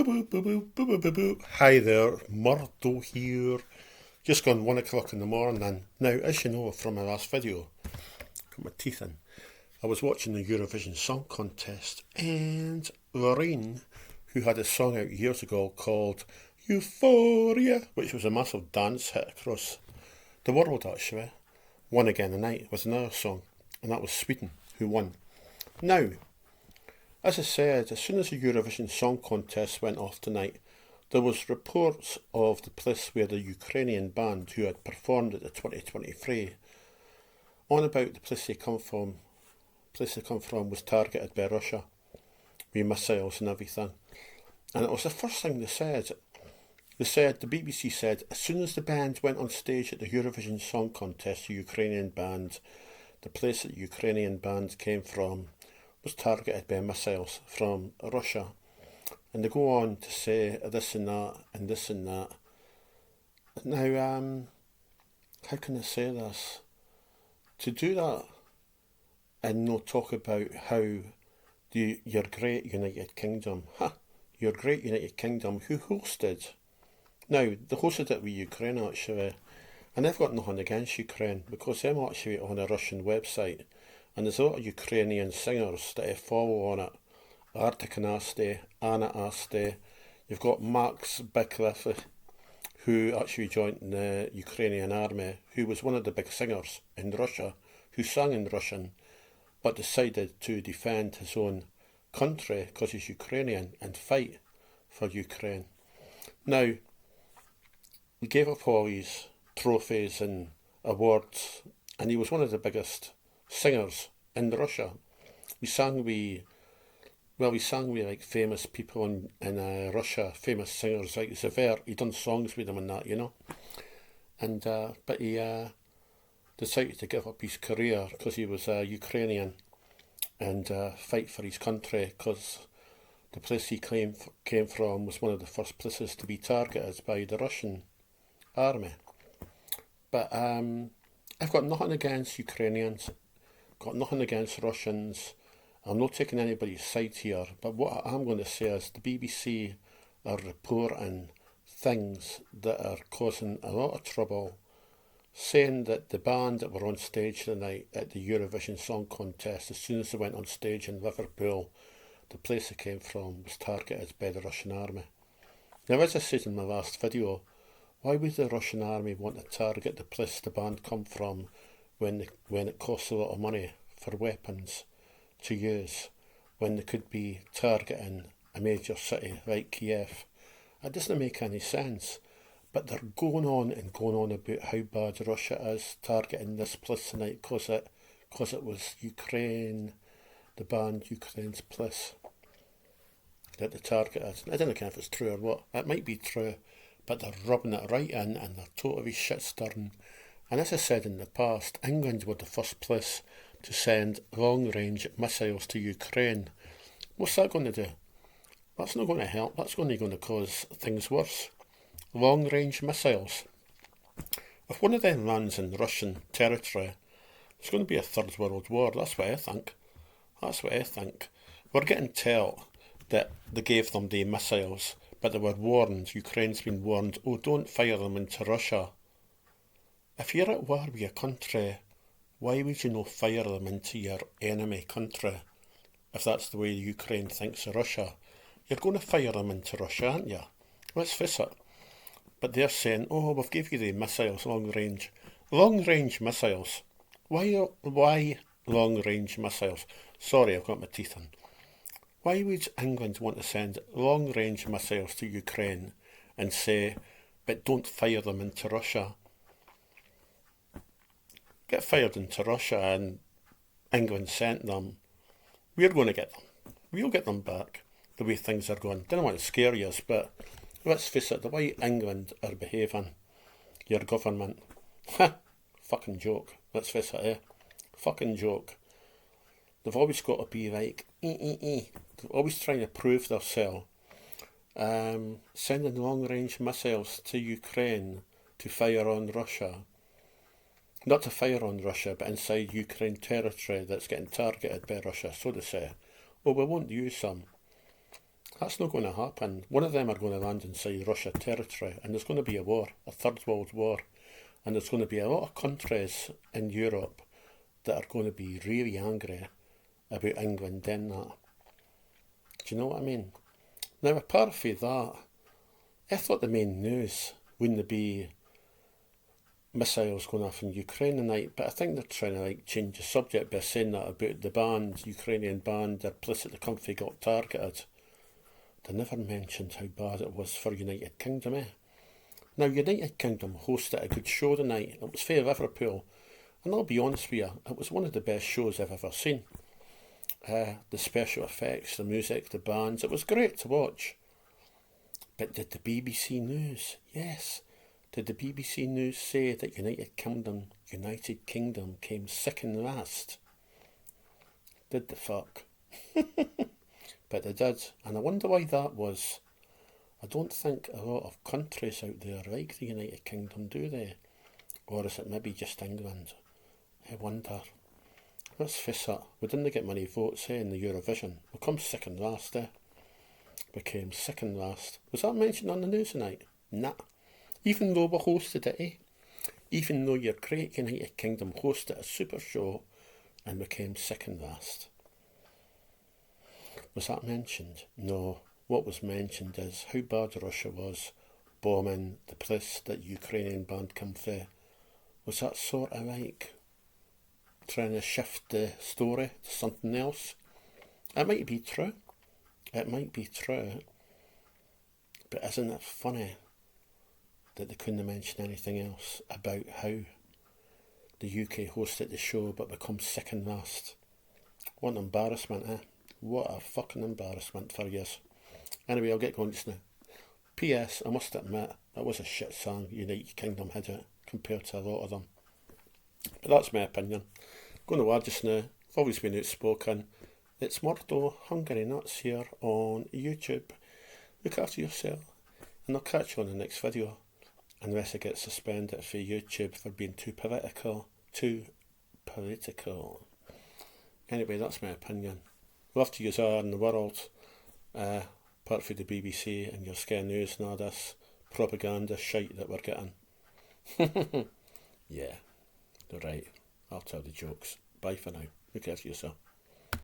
Boo boo boo boo boo boo boo boo. Hi there, Murdo here. Just gone 1 o'clock in the morning. Now, as you know from my last video, got my teeth in. I was watching the Eurovision Song Contest, and Lorraine, who had a song out years ago called Euphoria, which was a massive dance hit across the world actually, won again tonight with another song, and that was Sweden, who won. Now, as I said, as soon as the Eurovision Song Contest went off tonight, there was reports of the place where the Ukrainian band who had performed at the 2023 on about the place they come from. Place they come from was targeted by Russia with missiles and everything. And it was the first thing they said. The BBC said, as soon as the band went on stage at the Eurovision Song Contest, the Ukrainian band, the place that the Ukrainian band came from was targeted by missiles from Russia. And they go on to say this and that and this and that. Now, how can I say this? To do that and not talk about how your great United Kingdom, your great United Kingdom, who hosted. Now, they hosted it with Ukraine actually, and I've got nothing against Ukraine because I'm actually on a Russian website, and there's a lot of Ukrainian singers that I follow on it. Arctic and Asti, Anna Asti, you've got Max Bickliff, who actually joined the Ukrainian army, who was one of the big singers in Russia, who sang in Russian, but decided to defend his own country because he's Ukrainian and fight for Ukraine. Now, he gave up all his trophies and awards, and he was one of the biggest singers in Russia. He sang with like famous people in Russia, famous singers like Zver. He done songs with them and that, you know. And but he decided to give up his career because he was Ukrainian and fight for his country because the place he came from was one of the first places to be targeted by the Russian army. But I've got nothing against Ukrainians, got nothing against Russians. I'm not taking anybody's side here, but what I'm going to say is the BBC are reporting things that are causing a lot of trouble, saying that the band that were on stage tonight at the Eurovision Song Contest, as soon as they went on stage in Liverpool, the place they came from was targeted by the Russian army. Now, as I said in my last video, why would the Russian army want to target the place the band come from when it costs a lot of money for weapons to use, when they could be targeting a major city like Kiev? It doesn't make any sense. But they're going on about how bad Russia is targeting this place tonight because it was Ukraine, the band Ukraine's place that they targeted. I don't know if it's true or what. It might be true, but they're rubbing it right in and they're totally shit-stirring. And as I said in the past, England were the first place to send long-range missiles to Ukraine. What's that going to do? That's not going to help. That's only going to cause things worse. Long-range missiles. If one of them lands in Russian territory, it's going to be a third world war. That's what I think. We're getting told that they gave them the missiles, but they were warned, Ukraine's been warned, oh, don't fire them into Russia. If you're at war with your country, why would you not fire them into your enemy country? If that's the way Ukraine thinks of Russia, you're going to fire them into Russia, aren't you? Let's face it. But they're saying, oh, we've give you the missiles, long range. Long range missiles. Why long range missiles? Sorry, I've got my teeth in. Why would England want to send long range missiles to Ukraine and say, but don't fire them into Russia? Get fired into Russia and England sent them. We're going to get them. We'll get them back the way things are going. Don't want to scare you, but let's face it, the way England are behaving, your government, fucking joke. Let's face it, fucking joke. They've always got to be like, They're always trying to prove themselves. Sending long-range missiles to Ukraine to fire on Russia. Not to fire on Russia, but inside Ukraine territory that's getting targeted by Russia. So they say, oh, we won't use them. That's not going to happen. One of them are going to land inside Russia territory, and there's going to be a war, a third world war, and there's going to be a lot of countries in Europe that are going to be really angry about England doing that. Do you know what I mean? Now, apart from that, I thought the main news wouldn't be missiles going off in Ukraine tonight, but I think they're trying to change the subject by saying that about the band, Ukrainian band, their place at the country got targeted. They never mentioned how bad it was for United Kingdom, eh? Now, United Kingdom hosted a good show tonight. It was fair of Liverpool, and I'll be honest with you, it was one of the best shows I've ever seen. The special effects, the music, the bands, it was great to watch. But did the BBC News, yes, did the BBC News say that United Kingdom came second last? Did the fuck? But they did, and I wonder why that was. I don't think a lot of countries out there like the United Kingdom, do they? Or is it maybe just England? I wonder. Let's face it, we didn't get many votes in the Eurovision. We come second last, We came second last. Was that mentioned on the news tonight? Nah. Even though we hosted it, Even though your great United Kingdom hosted a super show and we came second last. Was that mentioned? No. What was mentioned is how bad Russia was bombing the place that Ukrainian band come from. Was that sort of trying to shift the story to something else? It might be true. It might be true. But isn't it funny that they couldn't mention anything else about how the UK hosted the show but become second last? What an embarrassment, eh? What a fucking embarrassment for yous. Anyway, I'll get going just now. P.S. I must admit, that was a shit song United Kingdom had it compared to a lot of them. But that's my opinion. Going to add just now, I've always been outspoken. It's Murdo Hungry Nuts here on YouTube. Look after yourself, and I'll catch you on the next video. Unless I get suspended for YouTube for being too political. Anyway, that's my opinion. Love to use are in the world, apart from the BBC and your Sky News and all this propaganda shite that we're getting. Yeah, right. I'll tell the jokes. Bye for now. Look after yourself.